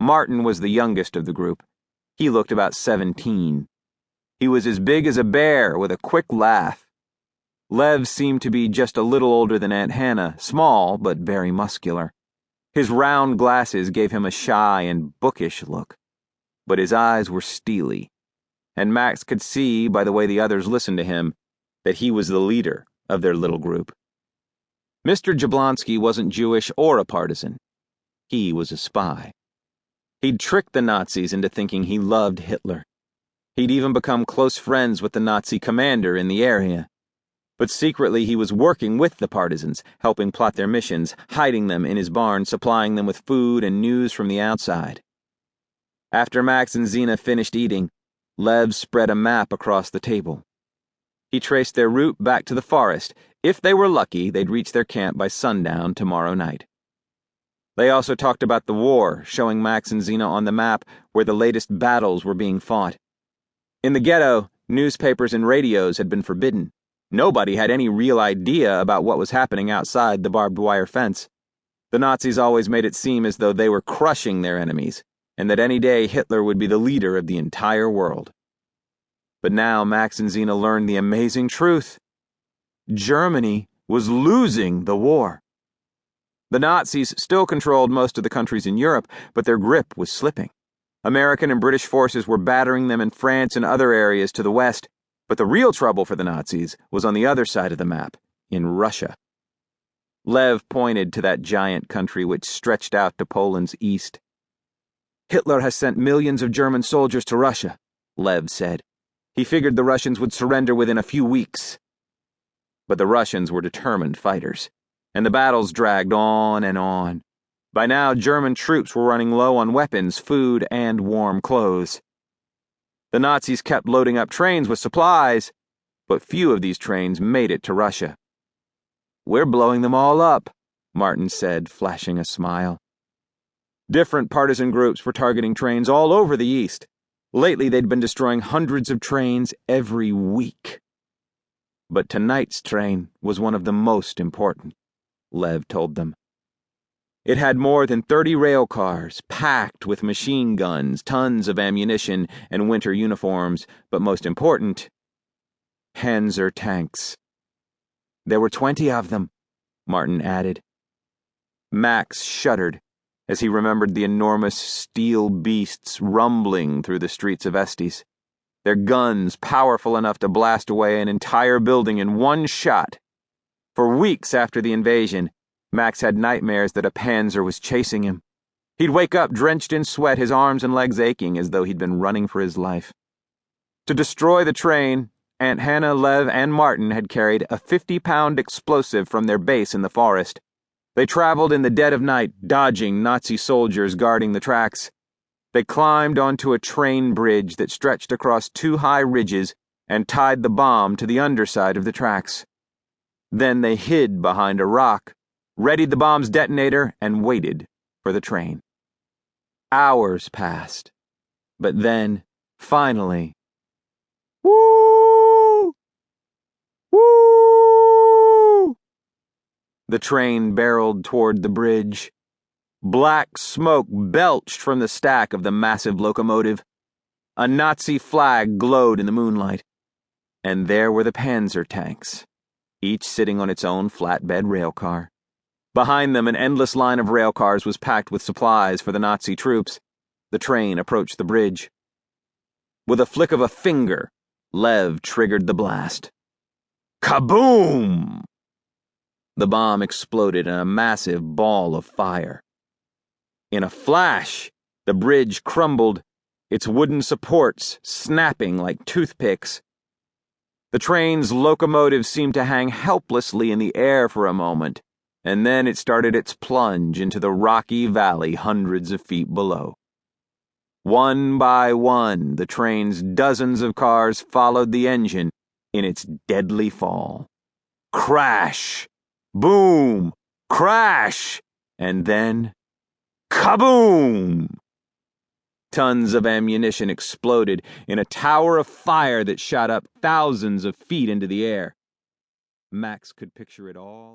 Martin was the youngest of the group. He looked about 17. He was as big as a bear with a quick laugh. Lev seemed to be just a little older than Aunt Hannah, small but very muscular. His round glasses gave him a shy and bookish look, but his eyes were steely, and Max could see by the way the others listened to him that he was the leader of their little group. Mr. Jablonski wasn't Jewish or a partisan. He was a spy. He'd tricked the Nazis into thinking he loved Hitler. He'd even become close friends with the Nazi commander in the area. But secretly he was working with the partisans, helping plot their missions, hiding them in his barn, supplying them with food and news from the outside. After Max and Zena finished eating, Lev spread a map across the table. He traced their route back to the forest. If they were lucky, they'd reach their camp by sundown tomorrow night. They also talked about the war, showing Max and Zena on the map where the latest battles were being fought. In the ghetto, newspapers and radios had been forbidden. Nobody had any real idea about what was happening outside the barbed wire fence. The Nazis always made it seem as though they were crushing their enemies, and that any day Hitler would be the leader of the entire world. But now Max and Zena learned the amazing truth. Germany was losing the war. The Nazis still controlled most of the countries in Europe, but their grip was slipping. American and British forces were battering them in France and other areas to the west, but the real trouble for the Nazis was on the other side of the map, in Russia. Lev pointed to that giant country which stretched out to Poland's east. Hitler has sent millions of German soldiers to Russia, Lev said. He figured the Russians would surrender within a few weeks. But the Russians were determined fighters, and the battles dragged on and on. By now, German troops were running low on weapons, food, and warm clothes. The Nazis kept loading up trains with supplies, but few of these trains made it to Russia. "We're blowing them all up," Martin said, flashing a smile. Different partisan groups were targeting trains all over the East. Lately, they'd been destroying hundreds of trains every week. But tonight's train was one of the most important, Lev told them. It had more than 30 rail cars, packed with machine guns, tons of ammunition, and winter uniforms, but most important, Panzer tanks. There were 20 of them, Martin added. Max shuddered as he remembered the enormous steel beasts rumbling through the streets of Estes, their guns powerful enough to blast away an entire building in one shot. For weeks after the invasion, Max had nightmares that a panzer was chasing him. He'd wake up drenched in sweat, his arms and legs aching as though he'd been running for his life. To destroy the train, Aunt Hannah, Lev, and Martin had carried a 50-pound explosive from their base in the forest. They traveled in the dead of night, dodging Nazi soldiers guarding the tracks. They climbed onto a train bridge that stretched across 2 high ridges and tied the bomb to the underside of the tracks. Then they hid behind a rock, readied the bomb's detonator, and waited for the train. Hours passed, but then, finally, woo! Woo! The train barreled toward the bridge. Black smoke belched from the stack of the massive locomotive. A Nazi flag glowed in the moonlight, and there were the Panzer tanks, each sitting on its own flatbed railcar. Behind them, an endless line of railcars was packed with supplies for the Nazi troops. The train approached the bridge. With a flick of a finger, Lev triggered the blast. Kaboom! The bomb exploded in a massive ball of fire. In a flash, the bridge crumbled, its wooden supports snapping like toothpicks. The train's locomotive seemed to hang helplessly in the air for a moment, and then it started its plunge into the rocky valley hundreds of feet below. One by one, the train's dozens of cars followed the engine in its deadly fall. Crash! Boom! Crash! And then, kaboom! Tons of ammunition exploded in a tower of fire that shot up thousands of feet into the air. Max could picture it all.